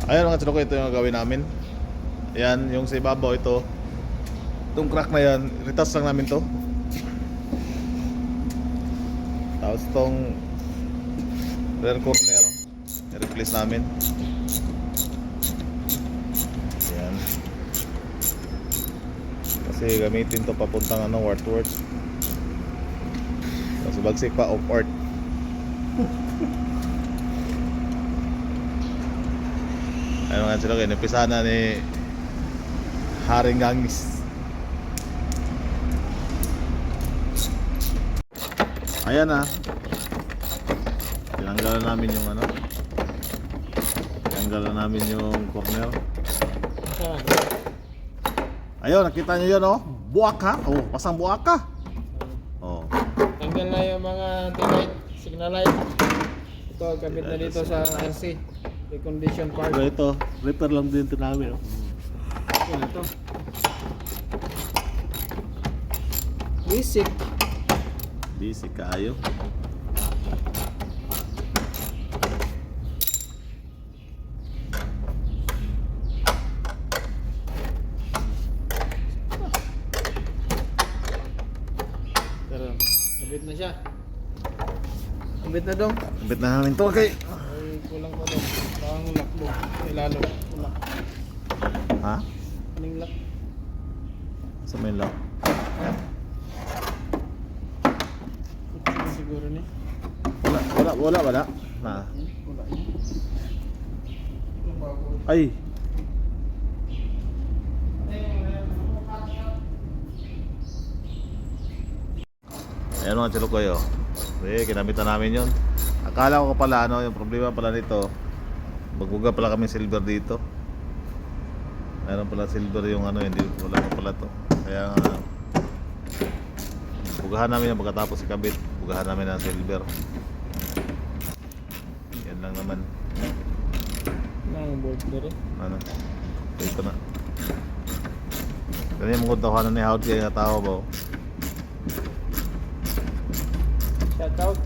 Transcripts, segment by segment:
Ayan mga chiloko, ito yung gagawin namin. Ayan, yung sa ibabaw ito. Itong crack na yan, retouch lang namin to. Tapos itong rear corner, i-replace namin. Ayan. Kasi gamitin to papuntang Wartworth. Tapos bagsik pa of art. Ayun nga sila, kinapisa na ni Haring Gangis. Ayan na. Tinanggalan namin yung tinanggalan namin yung corner. Ayun, nakita nyo yun, oh. Buwak ha? Oh, pasang buwak ka. Oh. Tanggal na yung mga anti-light, signal light. Ito, kabit na dito sa RC. Recondition part. Pero ito, repair lang din ito namin, oh. Ito. Basic. Basic kaayo. Pero, kabit na siya. Kabit na dong. Kabit na namin to, okay. Ay, kulang pa dong. Parang lakbo. Ilalo. Kulak. Ha? Aning lak. Sa main lock. Siguro ni. Wala. Na. Wala. Ay. Ayan mga chiloko yo. Kinamitan namin yun. Akala ko pala yung problema pala nito. Magbuga pala kami silver dito. Mayroon pala silver yung hindi wala pa pala to. Kaya bugahan namin yung pagkatapos ikabit. Bugahan namin ng silver. Yan lang naman. Nang board na rin. Ito na. Ganyan mong kuntawanan ni Howard kaya nga tao ba? Shout out.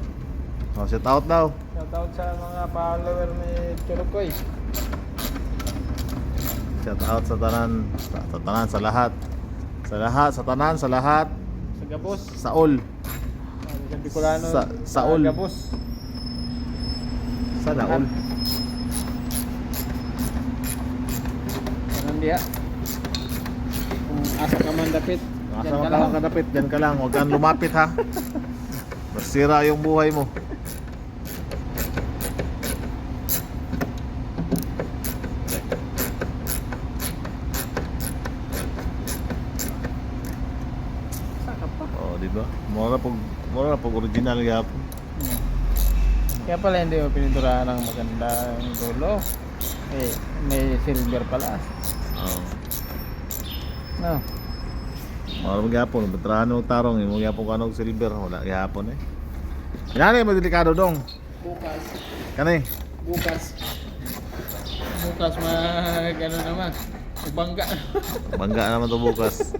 Oh, shout out daw. Shout out sa mga follower ni Chorokoy. Shout out sa tanan, sa lahat. Sa tanan, sa lahat. Sa Gabos. Sa all. Sa Bicolano. Sa all. Gabos. Sa all. Anong diya? Kung asa ka man dapit. Asa dyan ka ka lang. lang kadapit, dyan ka lang. Huwag kang lumapit ha. Masira yung buhay mo. Saka pa. Oh, di ba? Mura pag original yapon. Kaya pala hindi mo pininturahan ng magandang dulo. May silver pala. Oh. No. Mura magyapon, batrahan ng tarong, magyapon ka ng silver, wala gyapon eh. Yan eh, delikado dong. Bukas. Kani. Bukas. Bukas ano naman. Bangga. Bangga naman to bukas.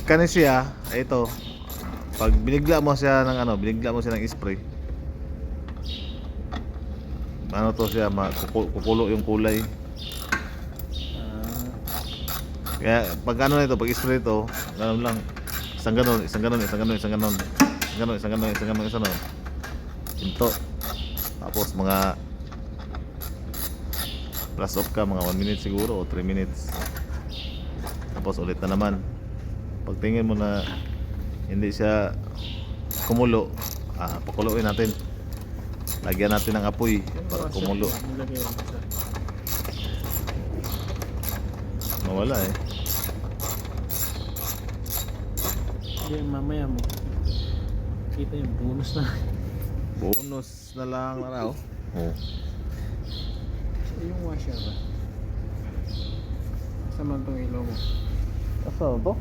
Kani siya, ito. Pag binigla mo siya ng spray. Ano to siya, kukulo yung kulay. Kaya pag ito, pag spray ito, ganun lang. Isang ganon. Ito. Tapos mga plus off ka, mga 1 minute siguro o 3 minutes. Tapos ulit na naman. Pag tingin mo na hindi siya kumulo, pakuluin natin. Lagyan natin ng apoy para kumulo. Mawala eh. Hindi, mamaya mo. Kita yung bonus na. Bonus na lang na raw. Oh. Yung washer ba? Saan man itong ilaw mo? Asa to?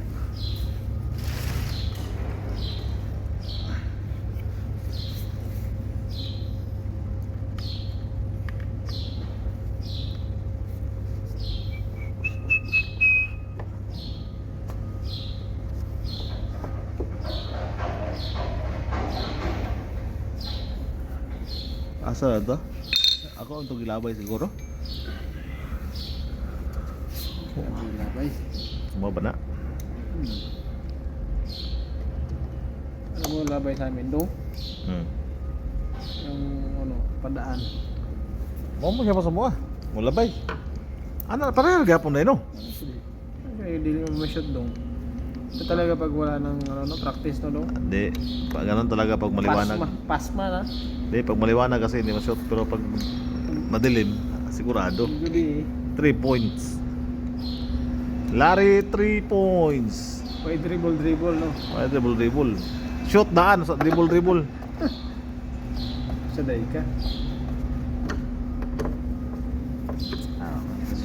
Asa na to? Ako untuk gilabay siguro. Labay. Mo ba na? Alam mo labay sa amin doon? Yung ano, padaan. Mo siya pa sa mo. Mo labay. Ano pareho gyapon na no? Kasi hindi mo ma-shoot doon. Ito talaga pag wala ng ano, practice no doon. Hindi. Pag ganun talaga pag maliwanag. Pasma na. Hindi, pag maliwanag kasi hindi ma-shoot. Pero pag madilim, sigurado. Hindi 3 points. Larry, 3 points. May dribble no. May dribble. Shoot daan sa dribble. Sa day ka.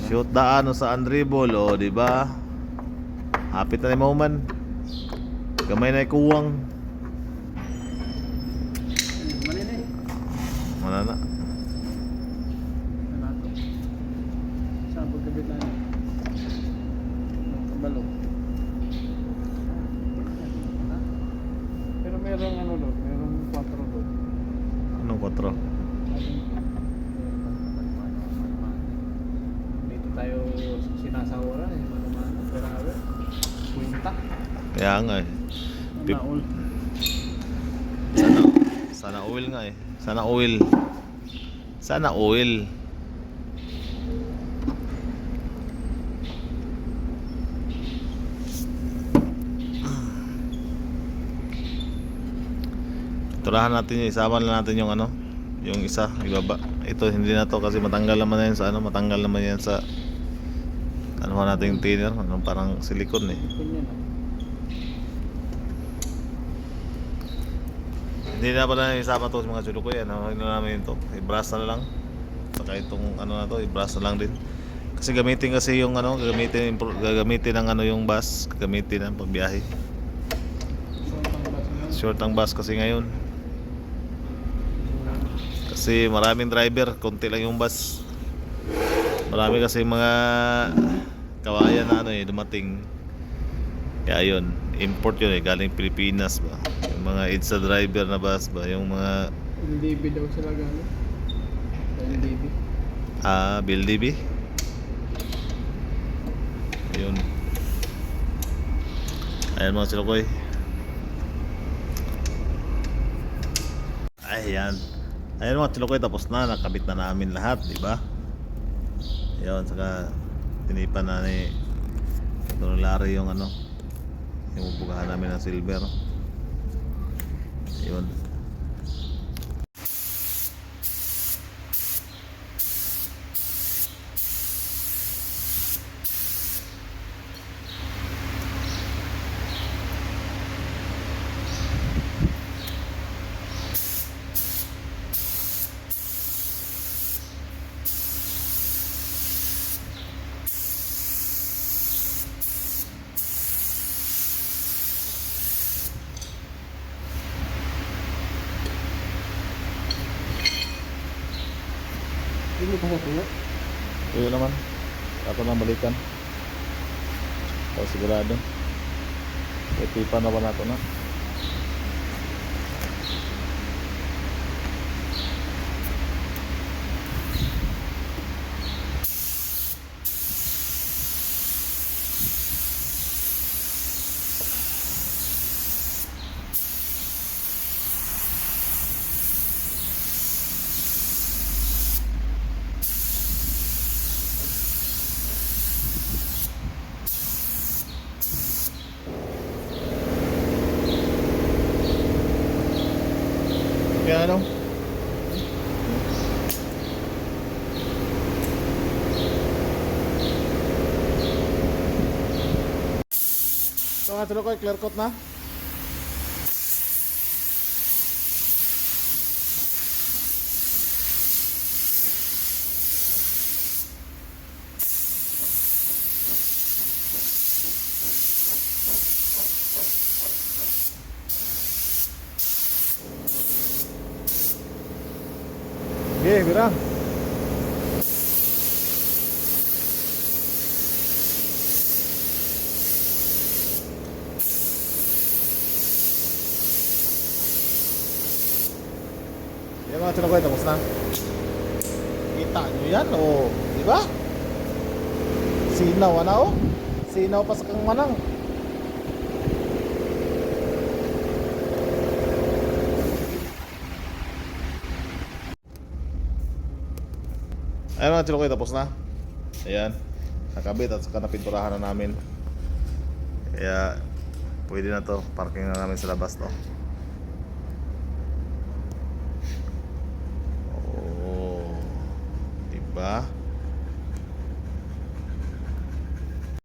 Shoot daan sa dribble, o di ba? Hapit na ni Mauman. Gamay na ikuwang. Mali na eh. Mana na. Nanato. Saan pagkabit na niya? Kabalo. Pero merong ano doon, merong 4 doon. Anong 4? Dito tayo sinasawaran eh, mano-mano. Pero awe, kwenta. Kaya nga eh. Pip- Naul. Sana oil nga eh. Sana oil. Turahan natin yung isama lang natin yung ano, yung isa ibaba. Ito hindi na to kasi matanggal naman yan sa ano, matanggal naman yan sa ano natin yung thinner, ano, parang silicone eh. Ganyan ah. Hindi na pala isama to sa mga chulukoy, ano, ano namin ito, i-brush na lang. Saka itong ano na to, i-brush na lang din. Kasi gamitin kasi yung ano, gagamitin ng ano yung bus, gagamitin ng pagbiyahe. Short ang bus kasi ngayon. Kasi maraming driver, konti lang yung bus. Marami kasi mga kawayan na ano eh, dumating. Kaya yun, import yun eh, galing Pilipinas ba. Yung mga EDSA driver na bus ba, yung mga LDB daw sila gano'n. LDB. BLDB. Ayun. Ayan mga silokoy. Ayan. Ayan mga silokoy, tapos na, nakabit na namin lahat, di ba? Ayun, saka tinipan na ni Don Larry yung ano, yung bugahan namin ng silver. Ayun. Hindi pa sa tulo. Ayun naman. Ako nang balikan. O sigurado. Itipan na ba nato na? Kaya ano? So nga tuloy ko, clear coat na. Okay, birang. Yan mga tuloy ko, tapos na. Kita nyo yan, o, di ba? Sinaw, ano, o? Sinaw pa sa kang manang. Ayun mga Chilokoy, tapos na. Ayan, nakabit at saka napinturahan na namin. Kaya pwede na to, parking na namin sa labas to. Oh, diba?